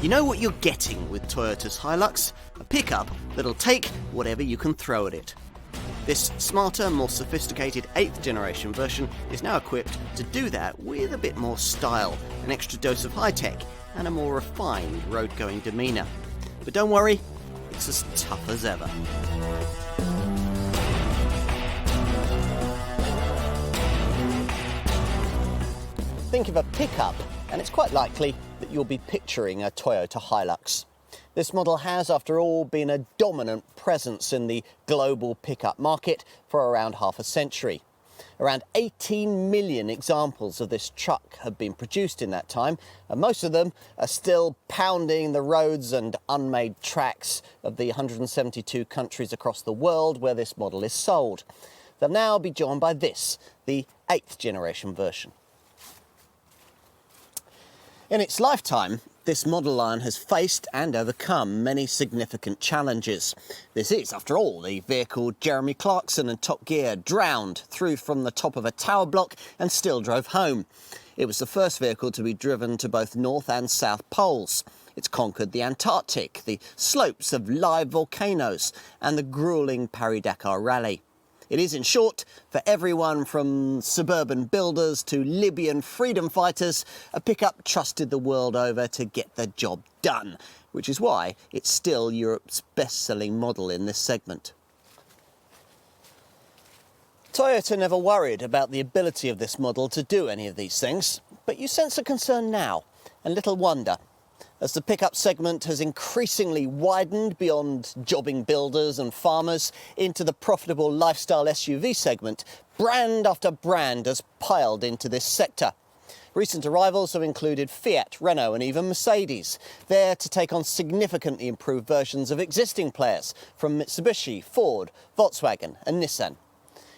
You know what you're getting with Toyota's Hilux? A pickup that'll take whatever you can throw at it. This smarter, more sophisticated 8th generation version is now equipped to do that with a bit more style, an extra dose of high-tech, and a more refined road-going demeanour. But don't worry, it's as tough as ever. Think of a pickup, and it's quite likely that you'll be picturing a Toyota Hilux. This model has, after all, been a dominant presence in the global pickup market for around half a century. Around 18 million examples of this truck have been produced in that time, and most of them are still pounding the roads and unmade tracks of the 172 countries across the world where this model is sold. They'll now be joined by this, the 8th generation version. In its lifetime, this model line has faced and overcome many significant challenges. This is, after all, the vehicle Jeremy Clarkson and Top Gear drowned through from the top of a tower block and still drove home. It was the first vehicle to be driven to both North and South Poles. It's conquered the Antarctic, the slopes of live volcanoes, and the gruelling Paris-Dakar rally. It is, in short, for everyone from suburban builders to Libyan freedom fighters, a pickup trusted the world over to get the job done, which is why it's still Europe's best-selling model in this segment. Toyota never worried about the ability of this model to do any of these things, but you sense a concern now, and little wonder. As the pickup segment has increasingly widened beyond jobbing builders and farmers into the profitable lifestyle SUV segment, brand after brand has piled into this sector. Recent arrivals have included Fiat, Renault and even Mercedes, there to take on significantly improved versions of existing players from Mitsubishi, Ford, Volkswagen and Nissan.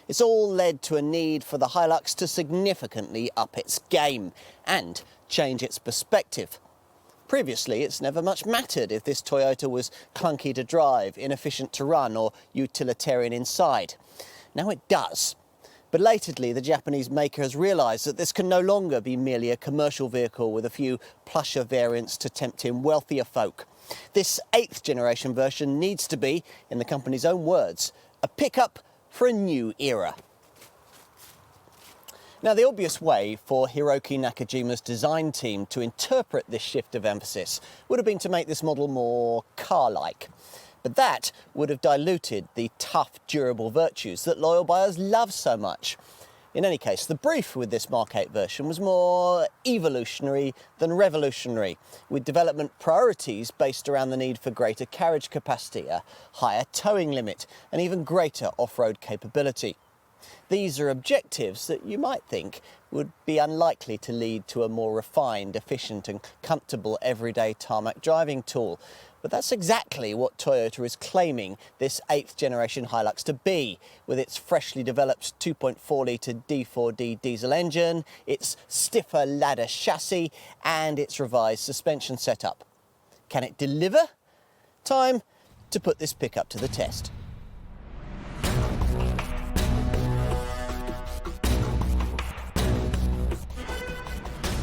It's all led to a need for the Hilux to significantly up its game and change its perspective. Previously, it's never much mattered if this Toyota was clunky to drive, inefficient to run or utilitarian inside. Now it does. Belatedly, the Japanese maker has realised that this can no longer be merely a commercial vehicle with a few plusher variants to tempt in wealthier folk. This 8th generation version needs to be, in the company's own words, a pickup for a new era. Now, the obvious way for Hiroki Nakajima's design team to interpret this shift of emphasis would have been to make this model more car-like. But that would have diluted the tough, durable virtues that loyal buyers love so much. In any case, the brief with this Mark 8 version was more evolutionary than revolutionary, with development priorities based around the need for greater carriage capacity, a higher towing limit, and even greater off-road capability. These are objectives that you might think would be unlikely to lead to a more refined, efficient and comfortable everyday tarmac driving tool. But that's exactly what Toyota is claiming this 8th generation Hilux to be, with its freshly developed 2.4 litre D4D diesel engine, its stiffer ladder chassis and its revised suspension setup. Can it deliver? Time to put this pickup to the test.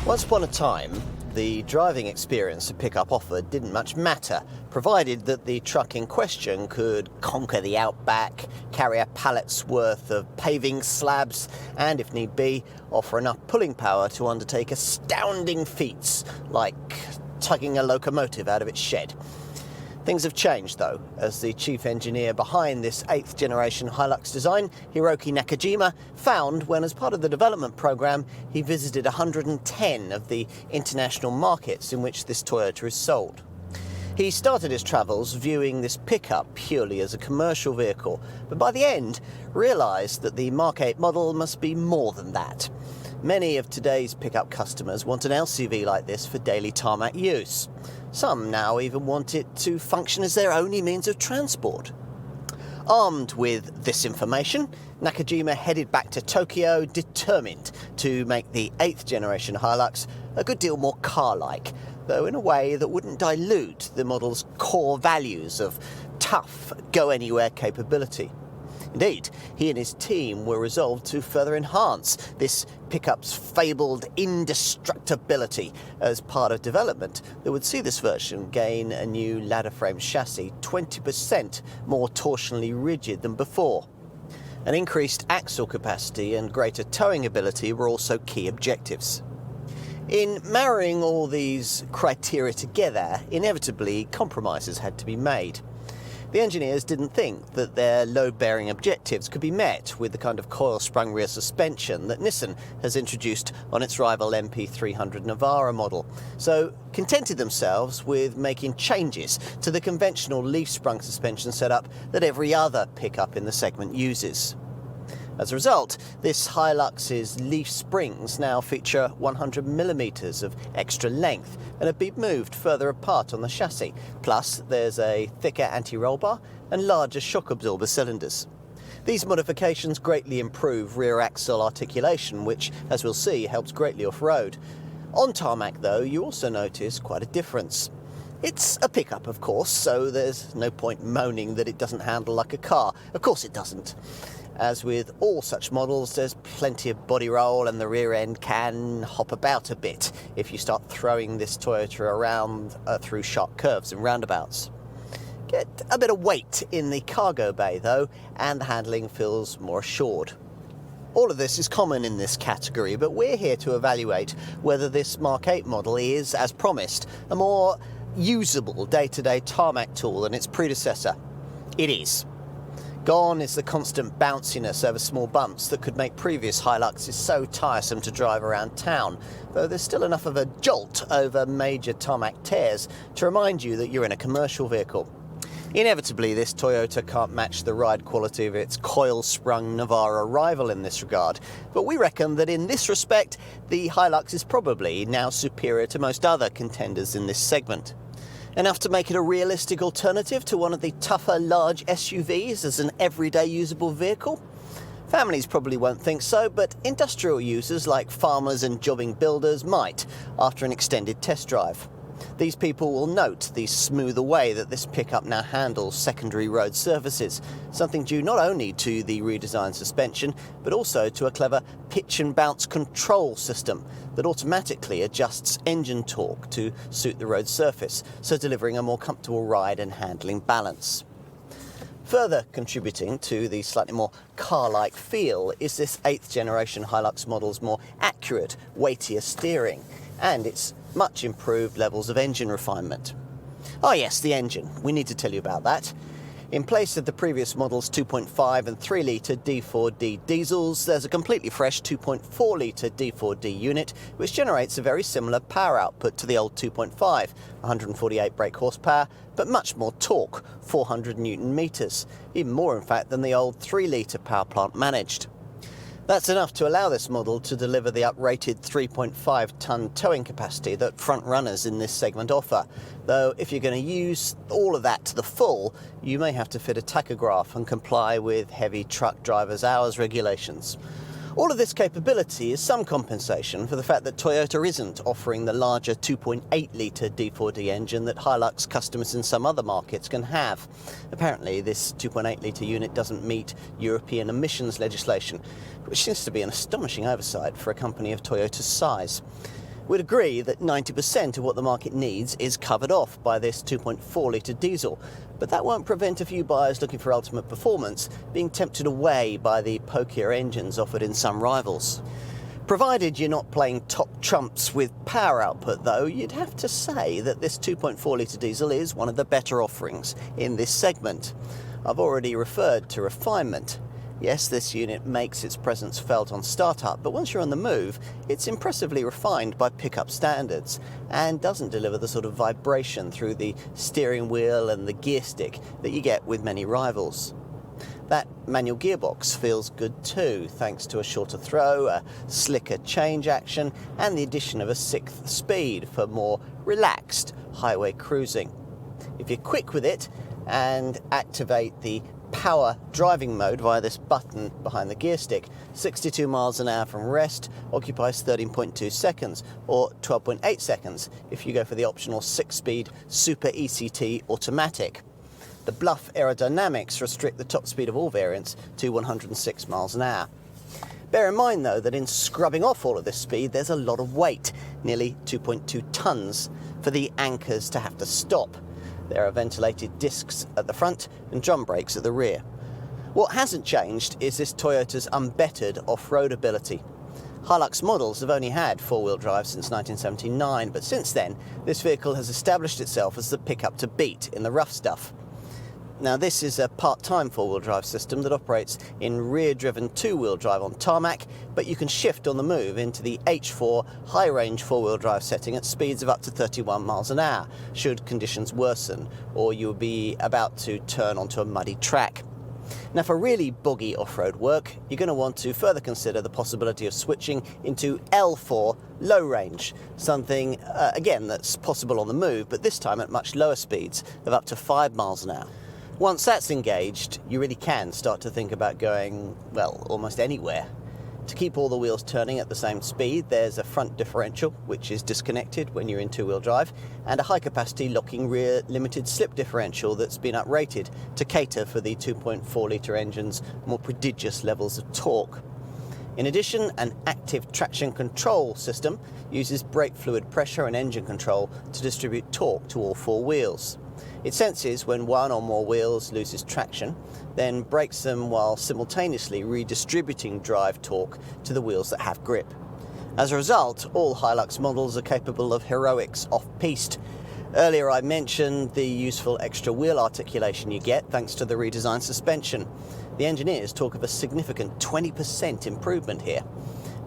Once upon a time, the driving experience a pickup offered didn't much matter, provided that the truck in question could conquer the outback, carry a pallet's worth of paving slabs, and, if need be, offer enough pulling power to undertake astounding feats, like tugging a locomotive out of its shed. Things have changed, though, as the chief engineer behind this 8th generation Hilux design, Hiroki Nakajima, found when, as part of the development program, he visited 110 of the international markets in which this Toyota is sold. He started his travels viewing this pickup purely as a commercial vehicle, but by the end realised that the Mark 8 model must be more than that. Many of today's pickup customers want an LCV like this for daily tarmac use. Some now even want it to function as their only means of transport. Armed with this information, Nakajima headed back to Tokyo, determined to make the 8th generation Hilux a good deal more car-like, though in a way that wouldn't dilute the model's core values of tough, go-anywhere capability. Indeed, he and his team were resolved to further enhance this pickup's fabled indestructibility as part of development that would see this version gain a new ladder frame chassis 20% more torsionally rigid than before. An increased axle capacity and greater towing ability were also key objectives. In marrying all these criteria together, inevitably compromises had to be made. The engineers didn't think that their load-bearing objectives could be met with the kind of coil-sprung rear suspension that Nissan has introduced on its rival MP300 Navara model, so contented themselves with making changes to the conventional leaf-sprung suspension setup that every other pickup in the segment uses. As a result, this Hilux's leaf springs now feature 100mm of extra length and have been moved further apart on the chassis. Plus, there's a thicker anti-roll bar and larger shock absorber cylinders. These modifications greatly improve rear axle articulation, which, as we'll see, helps greatly off-road. On tarmac, though, you also notice quite a difference. It's a pickup, of course, so there's no point moaning that it doesn't handle like a car. Of course it doesn't. As with all such models, there's plenty of body roll and the rear end can hop about a bit if you start throwing this Toyota around through sharp curves and roundabouts. Get a bit of weight in the cargo bay though, and the handling feels more assured. All of this is common in this category, but we're here to evaluate whether this Mark 8 model is, as promised, a more usable day-to-day tarmac tool than its predecessor. It is. Gone is the constant bounciness over small bumps that could make previous Hiluxes so tiresome to drive around town, though there's still enough of a jolt over major tarmac tears to remind you that you're in a commercial vehicle. Inevitably, this Toyota can't match the ride quality of its coil-sprung Navara rival in this regard, but we reckon that in this respect, the Hilux is probably now superior to most other contenders in this segment. Enough to make it a realistic alternative to one of the tougher large SUVs as an everyday usable vehicle? Families probably won't think so, but industrial users like farmers and jobbing builders might after an extended test drive. These people will note the smoother way that this pickup now handles secondary road surfaces, something due not only to the redesigned suspension, but also to a clever pitch and bounce control system that automatically adjusts engine torque to suit the road surface, so delivering a more comfortable ride and handling balance. Further contributing to the slightly more car-like feel is this 8th generation Hilux model's more accurate, weightier steering, and its much improved levels of engine refinement. Ah yes, the engine. We need to tell you about that. In place of the previous model's 2.5 and 3 litre D4D diesels, there's a completely fresh 2.4 litre D4D unit, which generates a very similar power output to the old 2.5, 148 brake horsepower, but much more torque, 400 newton meters, even more in fact than the old 3 litre power plant managed. That's enough to allow this model to deliver the uprated 3.5-tonne towing capacity that front runners in this segment offer, though if you're going to use all of that to the full, you may have to fit a tachograph and comply with heavy truck drivers' hours regulations. All of this capability is some compensation for the fact that Toyota isn't offering the larger 2.8 litre D4D engine that Hilux customers in some other markets can have. Apparently, this 2.8 litre unit doesn't meet European emissions legislation, which seems to be an astonishing oversight for a company of Toyota's size. We'd agree that 90% of what the market needs is covered off by this 2.4 litre diesel, but that won't prevent a few buyers looking for ultimate performance being tempted away by the pokier engines offered in some rivals. Provided you're not playing top trumps with power output though, you'd have to say that this 2.4 litre diesel is one of the better offerings in this segment. I've already referred to refinement. Yes, this unit makes its presence felt on startup, but once you're on the move, it's impressively refined by pickup standards and doesn't deliver the sort of vibration through the steering wheel and the gear stick that you get with many rivals. That manual gearbox feels good too, thanks to a shorter throw, a slicker change action, and the addition of a 6th speed for more relaxed highway cruising. If you're quick with it and activate the power driving mode via this button behind the gear stick, 62 miles an hour from rest occupies 13.2 seconds, or 12.8 seconds if you go for the optional 6-speed Super ECT automatic. The bluff aerodynamics restrict the top speed of all variants to 106 miles an hour. Bear in mind, though, that in scrubbing off all of this speed, there's a lot of weight, nearly 2.2 tonnes, for the anchors to have to stop. There are ventilated discs at the front and drum brakes at the rear. What hasn't changed is this Toyota's unbettered off-road ability. Hilux models have only had four-wheel drive since 1979, but since then, this vehicle has established itself as the pickup to beat in the rough stuff. Now, this is a part-time four-wheel drive system that operates in rear-driven two-wheel drive on tarmac, but you can shift on the move into the H4 high-range four-wheel drive setting at speeds of up to 31 miles an hour, should conditions worsen, or you'll be about to turn onto a muddy track. Now, for really boggy off-road work, you're going to want to further consider the possibility of switching into L4 low range, something, again, that's possible on the move, but this time at much lower speeds of up to 5 miles an hour. Once that's engaged, you really can start to think about going, well, almost anywhere. To keep all the wheels turning at the same speed, there's a front differential, which is disconnected when you're in two-wheel drive, and a high-capacity locking rear limited slip differential that's been uprated to cater for the 2.4-litre engine's more prodigious levels of torque. In addition, an active traction control system uses brake fluid pressure and engine control to distribute torque to all four wheels. It senses when one or more wheels loses traction, then brakes them while simultaneously redistributing drive torque to the wheels that have grip. As a result, all Hilux models are capable of heroics off-piste. Earlier I mentioned the useful extra wheel articulation you get thanks to the redesigned suspension. The engineers talk of a significant 20% improvement here.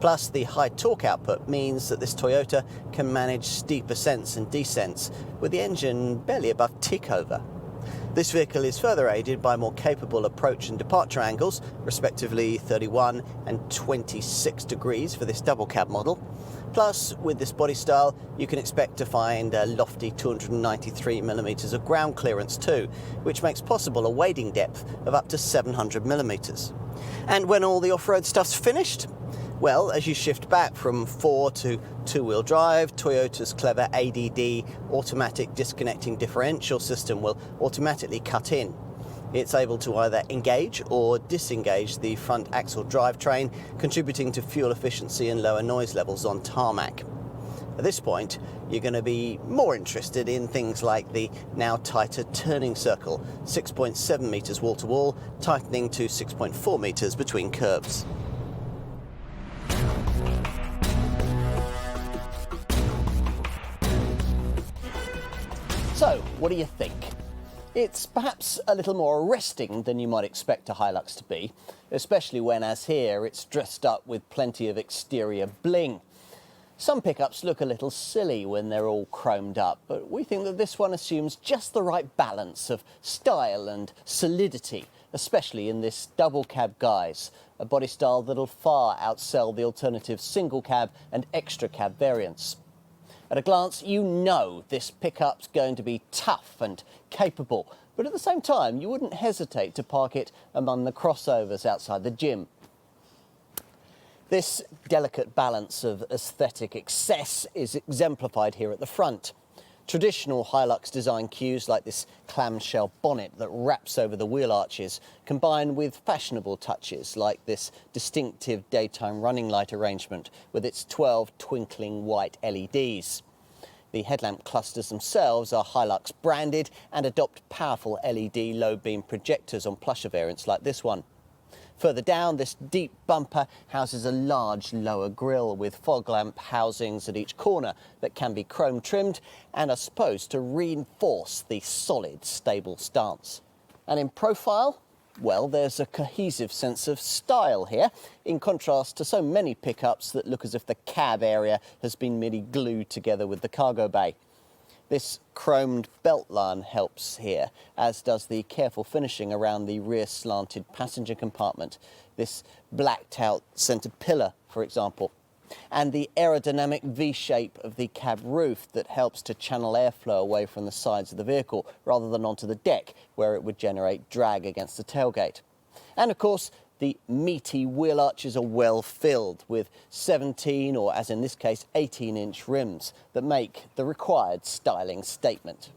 Plus, the high torque output means that this Toyota can manage steep ascents and descents with the engine barely above tick over. This vehicle is further aided by more capable approach and departure angles, respectively 31 and 26 degrees for this double cab model. Plus, with this body style, you can expect to find a lofty 293mm of ground clearance too, which makes possible a wading depth of up to 700mm. And when all the off-road stuff's finished, well, as you shift back from four to two-wheel drive, Toyota's clever ADD automatic disconnecting differential system will automatically cut in. It's able to either engage or disengage the front axle drivetrain, contributing to fuel efficiency and lower noise levels on tarmac. At this point, you're going to be more interested in things like the now tighter turning circle, 6.7 metres wall-to-wall, tightening to 6.4 metres between curves. So, what do you think? It's perhaps a little more arresting than you might expect a Hilux to be, especially when, as here, it's dressed up with plenty of exterior bling. Some pickups look a little silly when they're all chromed up, but we think that this one assumes just the right balance of style and solidity, especially in this double cab guise, a body style that'll far outsell the alternative single cab and extra cab variants. At a glance, you know this pickup's going to be tough and capable, but at the same time, you wouldn't hesitate to park it among the crossovers outside the gym. This delicate balance of aesthetic excess is exemplified here at the front. Traditional Hilux design cues like this clamshell bonnet that wraps over the wheel arches, combined with fashionable touches like this distinctive daytime running light arrangement with its 12 twinkling white LEDs. The headlamp clusters themselves are Hilux branded and adopt powerful LED low beam projectors on plusher variants like this one. Further down, this deep bumper houses a large lower grille with fog lamp housings at each corner that can be chrome trimmed and are supposed to reinforce the solid, stable stance. And in profile, well, there's a cohesive sense of style here, in contrast to so many pickups that look as if the cab area has been merely glued together with the cargo bay. This chromed belt line helps here, as does the careful finishing around the rear slanted passenger compartment, this blacked out centre pillar, for example, and the aerodynamic V-shape of the cab roof that helps to channel airflow away from the sides of the vehicle rather than onto the deck, where it would generate drag against the tailgate. And of course, the meaty wheel arches are well filled with 17 or, as in this case, 18-inch rims that make the required styling statement.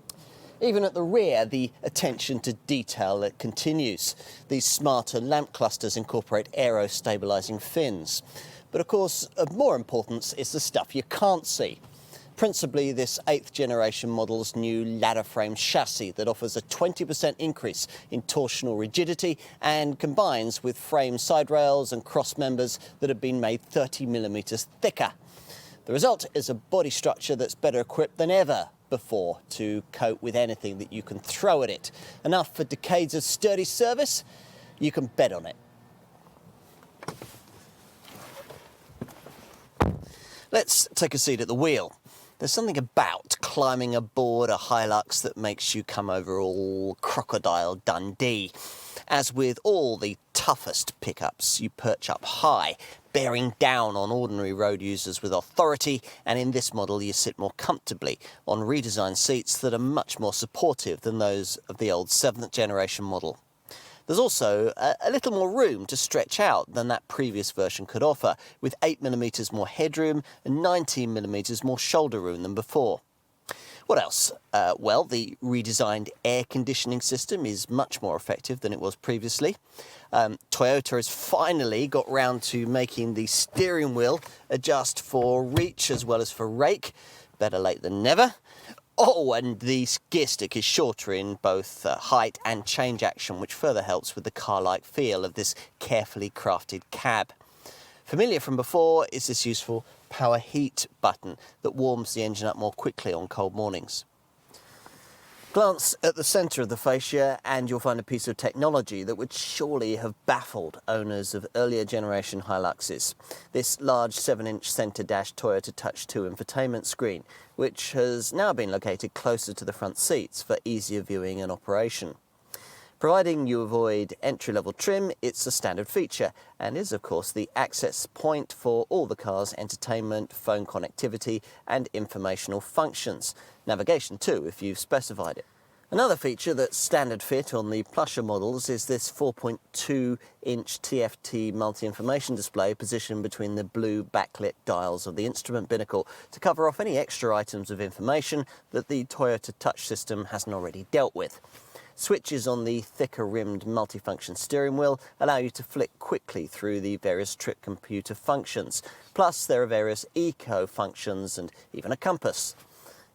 Even at the rear, the attention to detail continues. These smarter lamp clusters incorporate aero-stabilising fins. But of course, of more importance is the stuff you can't see. Principally this 8th generation model's new ladder frame chassis that offers a 20% increase in torsional rigidity and combines with frame side rails and cross members that have been made 30mm thicker. The result is a body structure that's better equipped than ever before to cope with anything that you can throw at it. Enough for decades of sturdy service? You can bet on it. Let's take a seat at the wheel. There's something about climbing aboard a Hilux that makes you come over all Crocodile Dundee. As with all the toughest pickups, you perch up high, bearing down on ordinary road users with authority, and in this model you sit more comfortably on redesigned seats that are much more supportive than those of the old 7th generation model. There's also a little more room to stretch out than that previous version could offer, with 8mm more headroom and 19mm more shoulder room than before. What else? Well, the redesigned air conditioning system is much more effective than it was previously. Toyota has finally got round to making the steering wheel adjust for reach as well as for rake. Better late than never. Oh, and the gear stick is shorter in both height and change action, which further helps with the car-like feel of this carefully crafted cab. Familiar from before is this useful power heat button that warms the engine up more quickly on cold mornings. Glance at the centre of the fascia and you'll find a piece of technology that would surely have baffled owners of earlier generation Hiluxes. This large 7-inch centre dash Toyota Touch 2 infotainment screen, which has now been located closer to the front seats for easier viewing and operation. Providing you avoid entry-level trim, it's a standard feature and is of course the access point for all the car's entertainment, phone connectivity and informational functions. Navigation too, if you've specified it. Another feature that's standard fit on the plusher models is this 4.2-inch TFT multi-information display positioned between the blue backlit dials of the instrument binnacle to cover off any extra items of information that the Toyota Touch system hasn't already dealt with. Switches on the thicker-rimmed multifunction steering wheel allow you to flick quickly through the various trip computer functions. Plus, there are various eco functions and even a compass.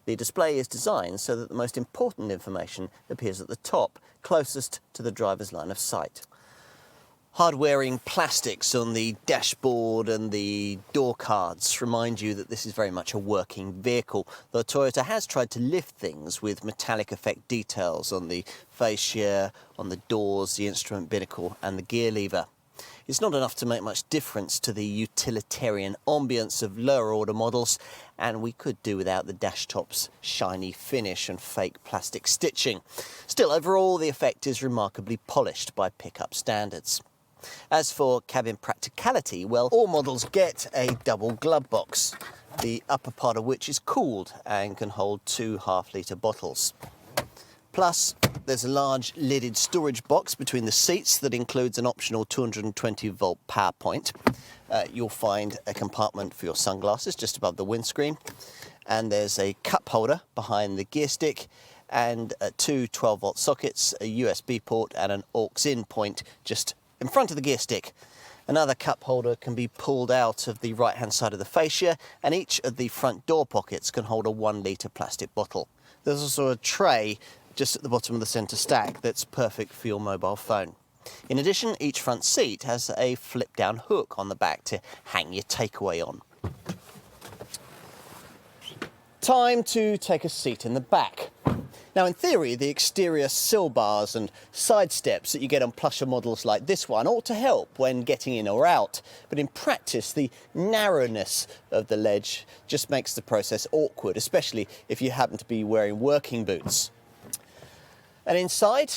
The display is designed so that the most important information appears at the top, closest to the driver's line of sight. Hard-wearing plastics on the dashboard and the door cards remind you that this is very much a working vehicle, though Toyota has tried to lift things with metallic effect details on the fascia, on the doors, the instrument binnacle and the gear lever. It's not enough to make much difference to the utilitarian ambience of lower order models, and we could do without the dash top's shiny finish and fake plastic stitching. Still, overall the effect is remarkably polished by pickup standards. As for cabin practicality, well, all models get a double glove box, the upper part of which is cooled and can hold 2 half-litre bottles. Plus, there's a large lidded storage box between the seats that includes an optional 220-volt power point. You'll find a compartment for your sunglasses just above the windscreen, and there's a cup holder behind the gear stick and 2 12-volt sockets, a USB port and an aux-in point just in front of the gear stick. Another cup holder can be pulled out of the right-hand side of the fascia, and each of the front door pockets can hold a 1-litre plastic bottle. There's also a tray just at the bottom of the centre stack that's perfect for your mobile phone. In addition, each front seat has a flip-down hook on the back to hang your takeaway on. Time to take a seat in the back. Now, in theory, the exterior sill bars and side steps that you get on plusher models like this one ought to help when getting in or out. But in practice, the narrowness of the ledge just makes the process awkward, especially if you happen to be wearing working boots. And inside,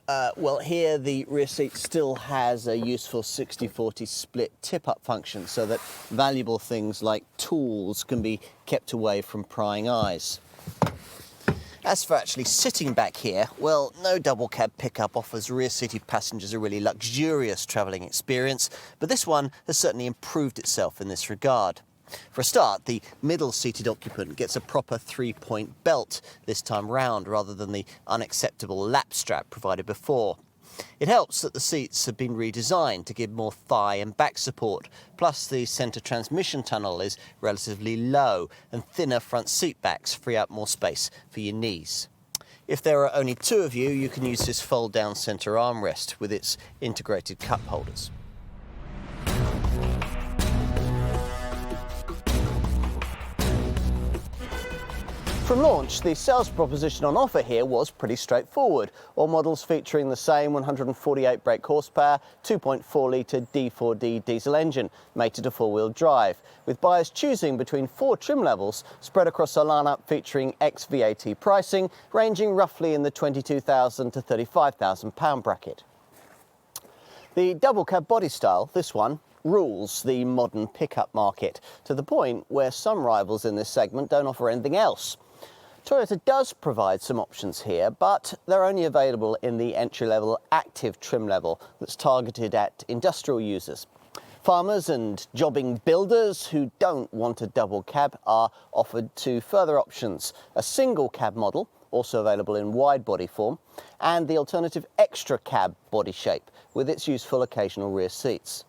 well, here the rear seat still has a useful 60-40 split tip-up function so that valuable things like tools can be kept away from prying eyes. As for actually sitting back here, well, no double cab pickup offers rear-seated passengers a really luxurious travelling experience, but this one has certainly improved itself in this regard. For a start, the middle-seated occupant gets a proper three-point belt this time round, rather than the unacceptable lap strap provided before. It helps that the seats have been redesigned to give more thigh and back support, plus the centre transmission tunnel is relatively low and thinner front seat backs free up more space for your knees. If there are only two of you, you can use this fold-down centre armrest with its integrated cup holders. From launch, the sales proposition on offer here was pretty straightforward. All models featuring the same 148 brake horsepower, 2.4 litre D4D diesel engine, mated to four-wheel drive, with buyers choosing between 4 trim levels spread across a lineup featuring ex-VAT pricing, ranging roughly in the £22,000 to £35,000 bracket. The double cab body style, this one, rules the modern pickup market, to the point where some rivals in this segment don't offer anything else. Toyota does provide some options here, but they're only available in the entry-level active trim level that's targeted at industrial users. Farmers and jobbing builders who don't want a double cab are offered two further options: a single cab model, also available in wide body form, and the alternative extra cab body shape with its useful occasional rear seats.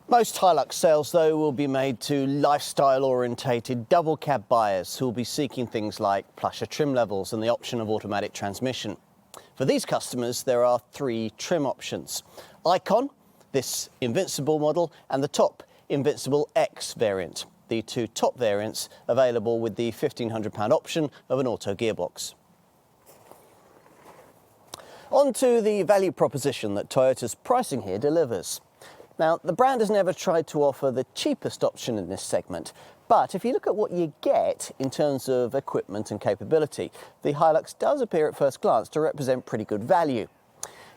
Most Hilux sales, though, will be made to lifestyle-orientated double cab buyers who will be seeking things like plusher trim levels and the option of automatic transmission. For these customers, there are 3 trim options: Icon, this Invincible model, and the top Invincible X variant. The 2 top variants available with the £1,500 option of an auto gearbox. On to the value proposition that Toyota's pricing here delivers. Now, the brand has never tried to offer the cheapest option in this segment, but if you look at what you get in terms of equipment and capability, the Hilux does appear at first glance to represent pretty good value.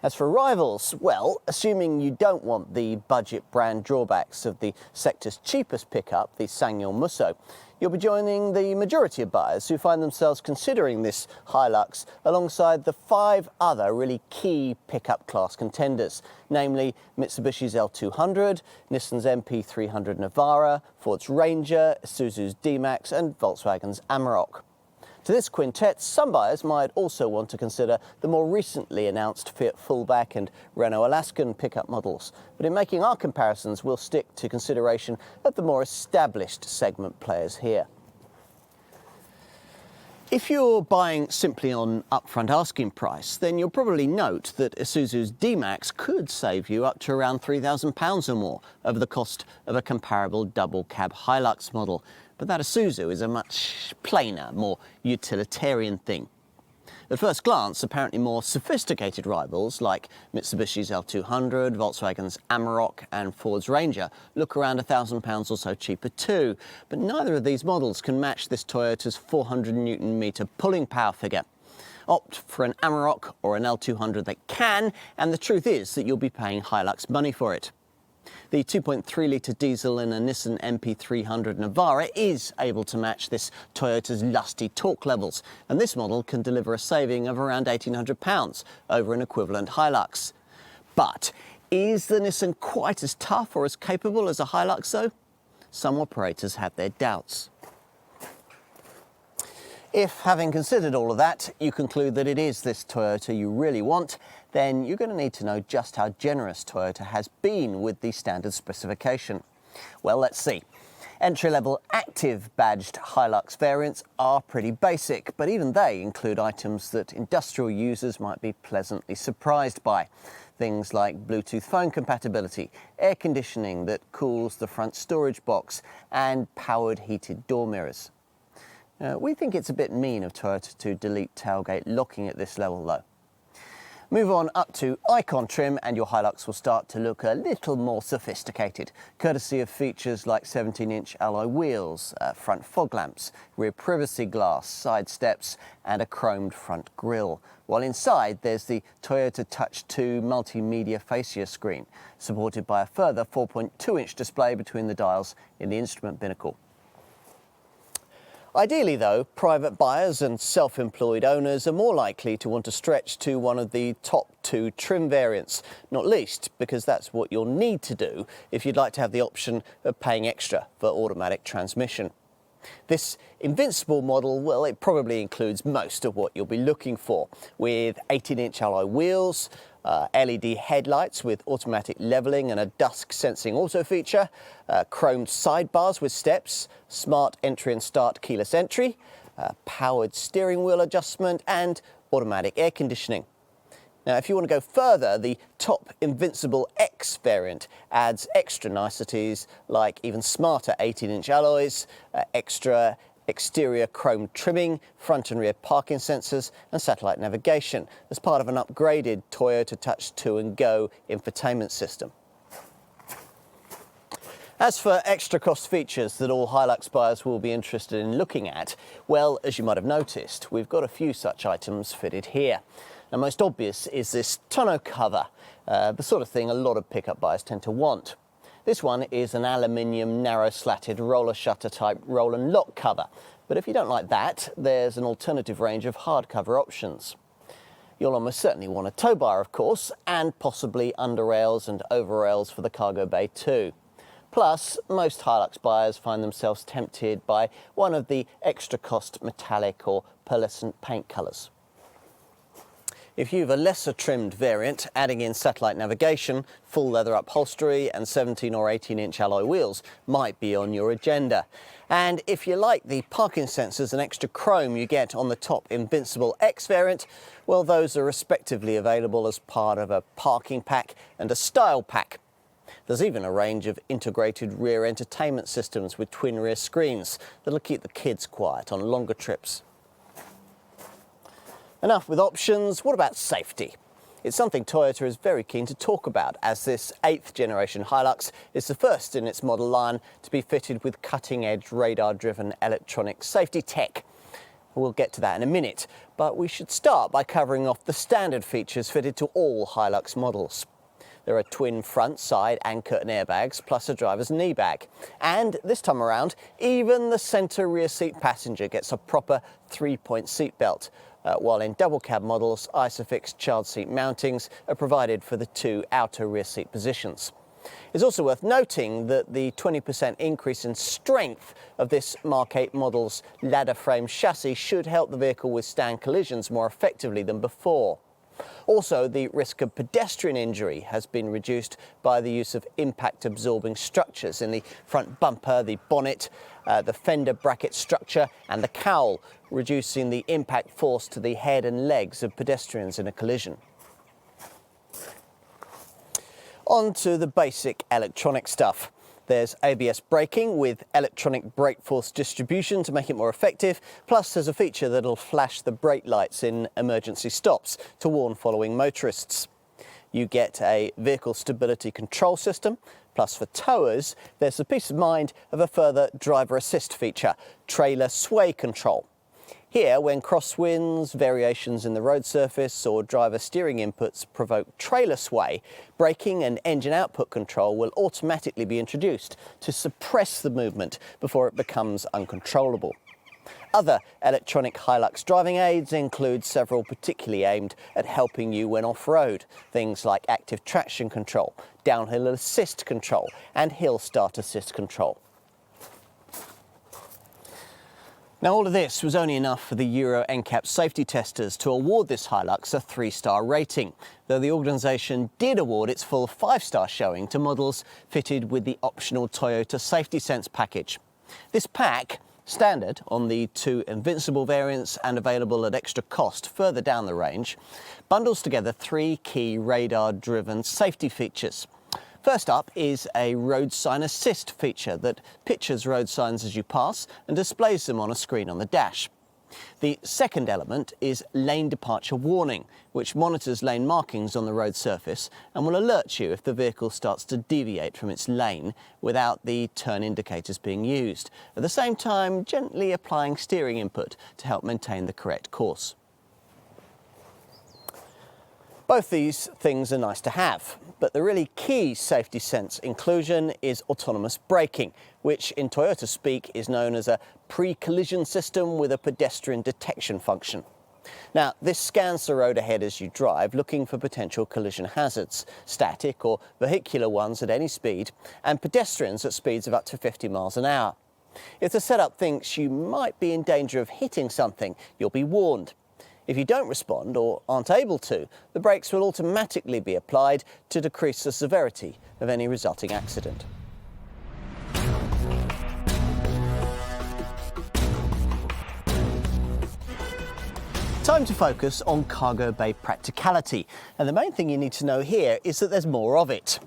As for rivals, well, assuming you don't want the budget brand drawbacks of the sector's cheapest pickup, the Sanyong Musso, you'll be joining the majority of buyers who find themselves considering this Hilux alongside the 5 other really key pickup class contenders, namely Mitsubishi's L200, Nissan's MP300 Navara, Ford's Ranger, Isuzu's D-Max and Volkswagen's Amarok. To this quintet, some buyers might also want to consider the more recently announced Fiat Fullback and Renault Alaskan pickup models. But in making our comparisons, we'll stick to consideration of the more established segment players here. If you're buying simply on upfront asking price, then you'll probably note that Isuzu's D-Max could save you up to around £3,000 or more over the cost of a comparable double cab Hilux model. But that Isuzu is a much plainer, more utilitarian thing. At first glance, apparently more sophisticated rivals like Mitsubishi's L200, Volkswagen's Amarok and Ford's Ranger look around £1,000 or so cheaper too. But neither of these models can match this Toyota's 400 Nm pulling power figure. Opt for an Amarok or an L200 that can, and the truth is that you'll be paying Hilux money for it. The 2.3 litre diesel in a Nissan MP300 Navara is able to match this Toyota's lusty torque levels, and this model can deliver a saving of around £1,800 over an equivalent Hilux. But is the Nissan quite as tough or as capable as a Hilux though? Some operators have their doubts. If, having considered all of that, you conclude that it is this Toyota you really want, then you're going to need to know just how generous Toyota has been with the standard specification. Well, let's see. Entry-level active badged Hilux variants are pretty basic, but even they include items that industrial users might be pleasantly surprised by. Things like Bluetooth phone compatibility, air conditioning that cools the front storage box, and powered heated door mirrors. We think it's a bit mean of Toyota to delete tailgate locking at this level though. Move on up to Icon trim and your Hilux will start to look a little more sophisticated, courtesy of features like 17-inch alloy wheels, front fog lamps, rear privacy glass, side steps and a chromed front grille. While inside there's the Toyota Touch 2 multimedia fascia screen, supported by a further 4.2-inch display between the dials in the instrument binnacle. Ideally though, private buyers and self-employed owners are more likely to want to stretch to one of the top 2 trim variants, not least because that's what you'll need to do if you'd like to have the option of paying extra for automatic transmission. This Invincible model, well, it probably includes most of what you'll be looking for, with 18-inch alloy wheels, LED headlights with automatic levelling and a dusk sensing auto feature, chromed sidebars with steps, smart entry and start keyless entry, powered steering wheel adjustment and automatic air conditioning. Now, if you want to go further, the top Invincible X variant adds extra niceties like even smarter 18-inch alloys, extra exterior chrome trimming, front and rear parking sensors and satellite navigation as part of an upgraded Toyota Touch 2 & Go infotainment system. As for extra cost features that all Hilux buyers will be interested in looking at, well, as you might have noticed, we've got a few such items fitted here. Now, most obvious is this tonneau cover, the sort of thing a lot of pickup buyers tend to want. This one is an aluminium narrow slatted roller shutter type roll and lock cover, but if you don't like that, there's an alternative range of hardcover options. You'll almost certainly want a tow bar, of course, and possibly under rails and over rails for the cargo bay too. Plus, most Hilux buyers find themselves tempted by one of the extra cost metallic or pearlescent paint colours. If you've a lesser trimmed variant, adding in satellite navigation, full leather upholstery and 17 or 18-inch alloy wheels might be on your agenda. And if you like the parking sensors and extra chrome you get on the top Invincible X variant, well, those are respectively available as part of a parking pack and a style pack. There's even a range of integrated rear entertainment systems with twin rear screens that'll keep the kids quiet on longer trips. Enough with options, what about safety? It's something Toyota is very keen to talk about, as this 8th generation Hilux is the first in its model line to be fitted with cutting-edge radar-driven electronic safety tech. We'll get to that in a minute, but we should start by covering off the standard features fitted to all Hilux models. There are twin front, side and curtain airbags, plus a driver's knee bag. And this time around, even the centre rear seat passenger gets a proper 3-point seat belt. While in double cab models, ISOFIX child seat mountings are provided for the 2 outer rear seat positions. It's also worth noting that the 20% increase in strength of this Mark 8 model's ladder frame chassis should help the vehicle withstand collisions more effectively than before. Also, the risk of pedestrian injury has been reduced by the use of impact-absorbing structures in the front bumper, the bonnet, the fender bracket structure and the cowl, reducing the impact force to the head and legs of pedestrians in a collision. On to the basic electronic stuff. There's ABS braking with electronic brake force distribution to make it more effective, plus there's a feature that'll flash the brake lights in emergency stops to warn following motorists. You get a vehicle stability control system, plus for towers, there's the peace of mind of a further driver assist feature, trailer sway control. Here, when crosswinds, variations in the road surface or driver steering inputs provoke trailer sway, braking and engine output control will automatically be introduced to suppress the movement before it becomes uncontrollable. Other electronic Hilux driving aids include several particularly aimed at helping you when off-road, things like active traction control, downhill assist control and hill start assist control. Now, all of this was only enough for the Euro NCAP safety testers to award this Hilux a 3-star rating, though the organisation did award its full 5-star showing to models fitted with the optional Toyota Safety Sense package. This pack, standard on the 2 Invincible variants and available at extra cost further down the range, bundles together 3 key radar-driven safety features. First up is a road sign assist feature that pictures road signs as you pass and displays them on a screen on the dash. The second element is lane departure warning, which monitors lane markings on the road surface and will alert you if the vehicle starts to deviate from its lane without the turn indicators being used, at the same time gently applying steering input to help maintain the correct course. Both these things are nice to have, but the really key safety sense inclusion is autonomous braking, which in Toyota speak is known as a pre-collision system with a pedestrian detection function. Now, this scans the road ahead as you drive, looking for potential collision hazards, static or vehicular ones at any speed, and pedestrians at speeds of up to 50 miles an hour. If the setup thinks you might be in danger of hitting something, you'll be warned. If you don't respond or aren't able to, the brakes will automatically be applied to decrease the severity of any resulting accident. Time to focus on cargo bay practicality, and the main thing you need to know here is that there's more of it.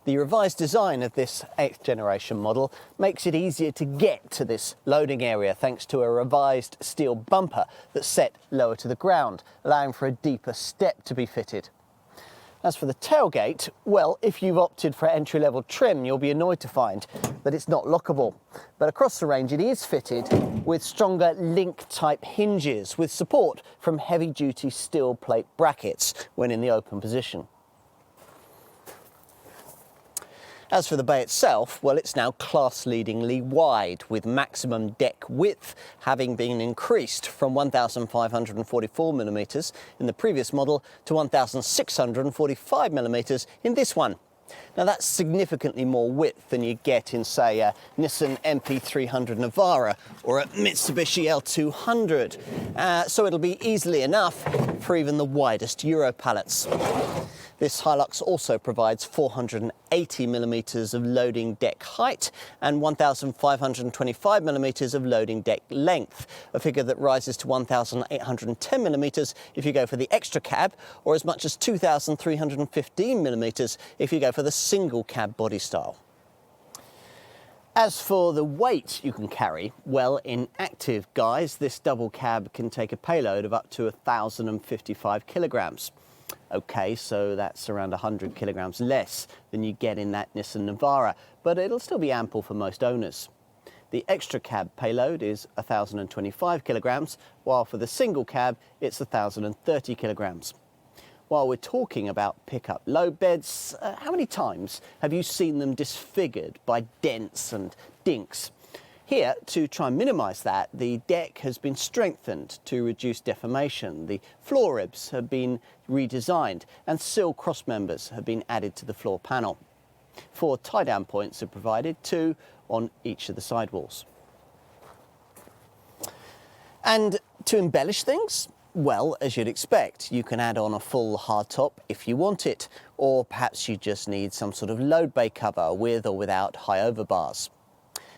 The revised design of this 8th generation model makes it easier to get to this loading area thanks to a revised steel bumper that's set lower to the ground, allowing for a deeper step to be fitted. As for the tailgate, well, if you've opted for entry-level trim, you'll be annoyed to find that it's not lockable. But across the range, it is fitted with stronger link-type hinges with support from heavy-duty steel plate brackets when in the open position. As for the bay itself, well, it's now class-leadingly wide, with maximum deck width having been increased from 1,544mm in the previous model to 1,645mm in this one. Now, that's significantly more width than you get in, say, a Nissan MP300 Navara or a Mitsubishi L200, so it'll be easily enough for even the widest Euro pallets. This Hilux also provides 480mm of loading deck height and 1,525mm of loading deck length, a figure that rises to 1,810mm if you go for the extra cab, or as much as 2,315mm if you go for the single cab body style. As for the weight you can carry, well, in active guise, this double cab can take a payload of up to 1,055 kilograms. Okay, so that's around 100 kilograms less than you get in that Nissan Navara, but it'll still be ample for most owners. The extra cab payload is 1,025 kilograms, while for the single cab it's 1,030 kilograms. While we're talking about pickup load beds, how many times have you seen them disfigured by dents and dinks? Here, to try and minimise that, the deck has been strengthened to reduce deformation. The floor ribs have been redesigned and sill cross members have been added to the floor panel. 4 tie-down points are provided, 2 on each of the sidewalls. And to embellish things, well, as you'd expect, you can add on a full hardtop if you want it, or perhaps you just need some sort of load bay cover with or without high overbars.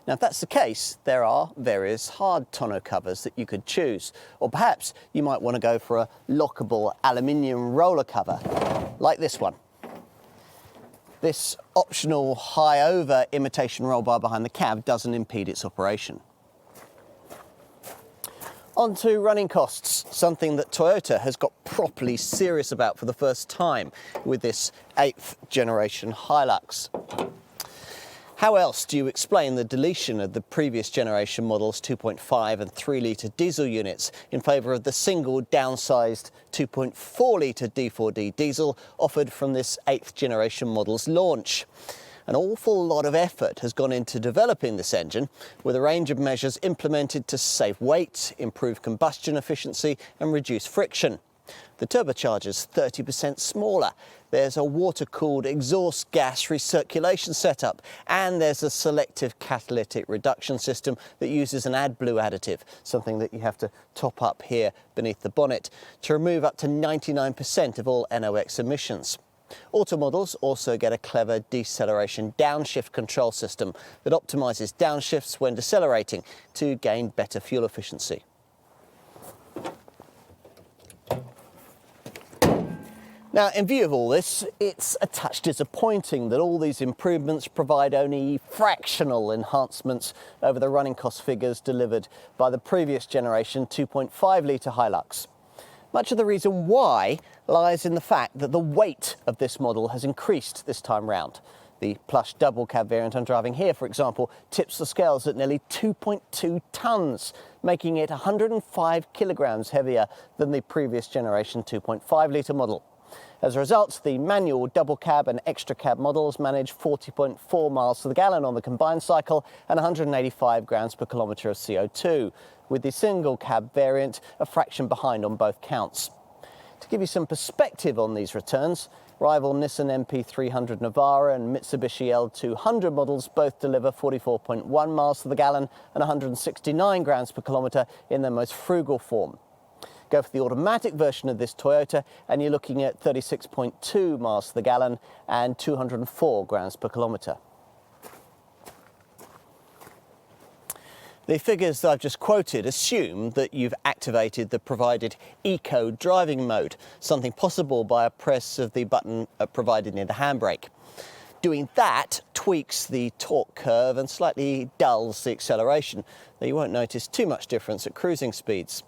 Now, if that's the case, there are various hard tonneau covers that you could choose. Or perhaps you might want to go for a lockable aluminium roller cover, like this one. This optional high-over imitation roll bar behind the cab doesn't impede its operation. On to running costs, something that Toyota has got properly serious about for the first time with this 8th generation Hilux. How else do you explain the deletion of the previous generation models' 2.5 and 3 litre diesel units in favour of the single downsized 2.4 litre D4D diesel offered from this 8th generation model's launch? An awful lot of effort has gone into developing this engine, with a range of measures implemented to save weight, improve combustion efficiency and reduce friction. The turbocharger's 30% smaller, there's a water-cooled exhaust gas recirculation setup, and there's a selective catalytic reduction system that uses an AdBlue additive, something that you have to top up here beneath the bonnet, to remove up to 99% of all NOx emissions. Auto models also get a clever deceleration downshift control system that optimises downshifts when decelerating to gain better fuel efficiency. Now, in view of all this, it's a touch disappointing that all these improvements provide only fractional enhancements over the running cost figures delivered by the previous generation 2.5 litre Hilux. Much of the reason why lies in the fact that the weight of this model has increased this time round. The plush double cab variant I'm driving here, for example, tips the scales at nearly 2.2 tonnes, making it 105 kilograms heavier than the previous generation 2.5 litre model. As a result, the manual double cab and extra cab models manage 40.4 miles to the gallon on the combined cycle and 185 grams per kilometre of CO2, with the single cab variant a fraction behind on both counts. To give you some perspective on these returns, rival Nissan MP300 Navara and Mitsubishi L200 models both deliver 44.1 miles to the gallon and 169 grams per kilometre in their most frugal form. Go for the automatic version of this Toyota and you're looking at 36.2 miles to the gallon and 204 grams per kilometre. The figures that I've just quoted assume that you've activated the provided eco driving mode, something possible by a press of the button provided near the handbrake. Doing that tweaks the torque curve and slightly dulls the acceleration, though you won't notice too much difference at cruising speeds.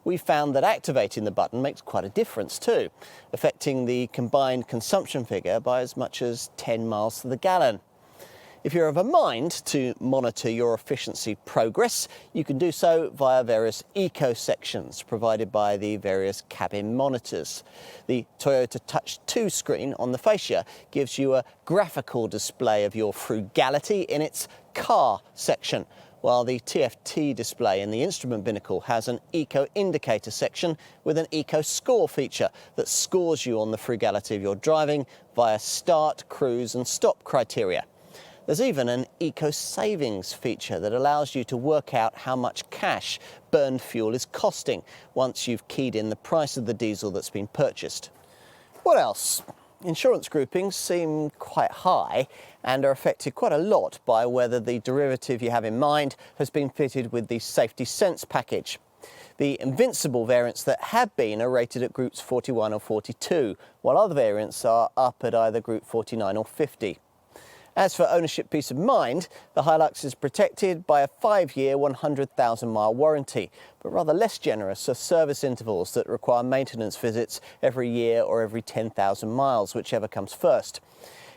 We found that activating the button makes quite a difference too, affecting the combined consumption figure by as much as 10 miles to the gallon. If you're of a mind to monitor your efficiency progress, you can do so via various eco sections provided by the various cabin monitors. The Toyota Touch 2 screen on the fascia gives you a graphical display of your frugality in its car section, while the TFT display in the instrument binnacle has an eco indicator section with an eco score feature that scores you on the frugality of your driving via start, cruise and stop criteria. There's even an eco savings feature that allows you to work out how much cash burned fuel is costing once you've keyed in the price of the diesel that's been purchased. What else? Insurance groupings seem quite high and are affected quite a lot by whether the derivative you have in mind has been fitted with the Safety Sense package. The Invincible variants that have been are rated at groups 41 or 42, while other variants are up at either group 49 or 50. As for ownership peace of mind, the Hilux is protected by a 5-year, 100,000-mile warranty, but rather less generous are service intervals that require maintenance visits every year or every 10,000 miles, whichever comes first.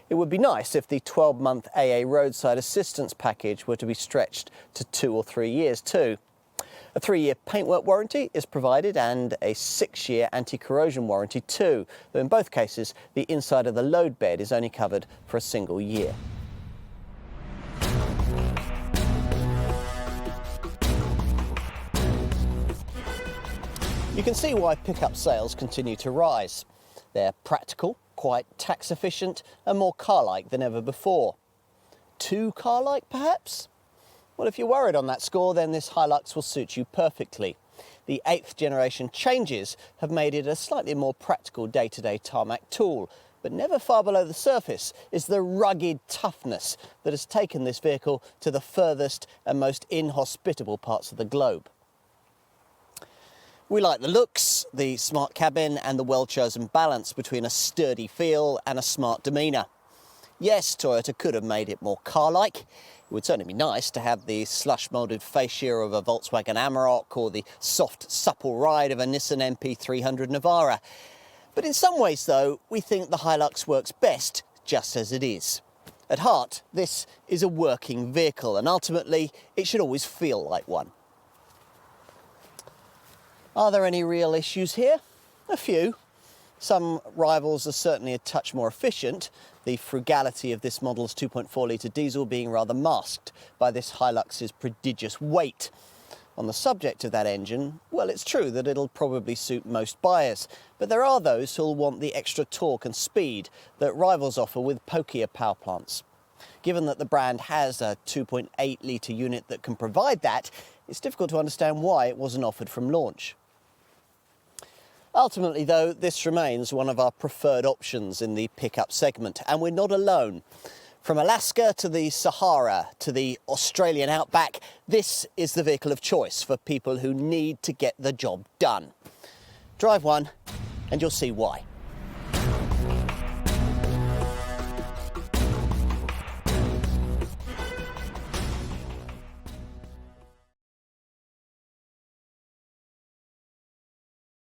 It would be nice if the 12-month AA roadside assistance package were to be stretched to 2 or 3 years too. A 3-year paintwork warranty is provided and a 6-year anti-corrosion warranty too, though in both cases the inside of the load bed is only covered for a single year. You can see why pickup sales continue to rise. They're practical, quite tax efficient and more car-like than ever before. Too car-like perhaps? Well, if you're worried on that score, then this Hilux will suit you perfectly. The 8th generation changes have made it a slightly more practical day-to-day tarmac tool, but never far below the surface is the rugged toughness that has taken this vehicle to the furthest and most inhospitable parts of the globe. We like the looks, the smart cabin and the well-chosen balance between a sturdy feel and a smart demeanour. Yes, Toyota could have made it more car-like. It would certainly be nice to have the slush-moulded fascia of a Volkswagen Amarok or the soft, supple ride of a Nissan MP300 Navara. But in some ways, though, we think the Hilux works best just as it is. At heart, this is a working vehicle, and ultimately, it should always feel like one. Are there any real issues here? A few. Some rivals are certainly a touch more efficient, the frugality of this model's 2.4-litre diesel being rather masked by this Hilux's prodigious weight. On the subject of that engine, well, it's true that it'll probably suit most buyers, but there are those who'll want the extra torque and speed that rivals offer with pokier power plants. Given that the brand has a 2.8-litre unit that can provide that, it's difficult to understand why it wasn't offered from launch. Ultimately, though, this remains one of our preferred options in the pickup segment, and we're not alone. From Alaska to the Sahara to the Australian outback, this is the vehicle of choice for people who need to get the job done. Drive one and you'll see why.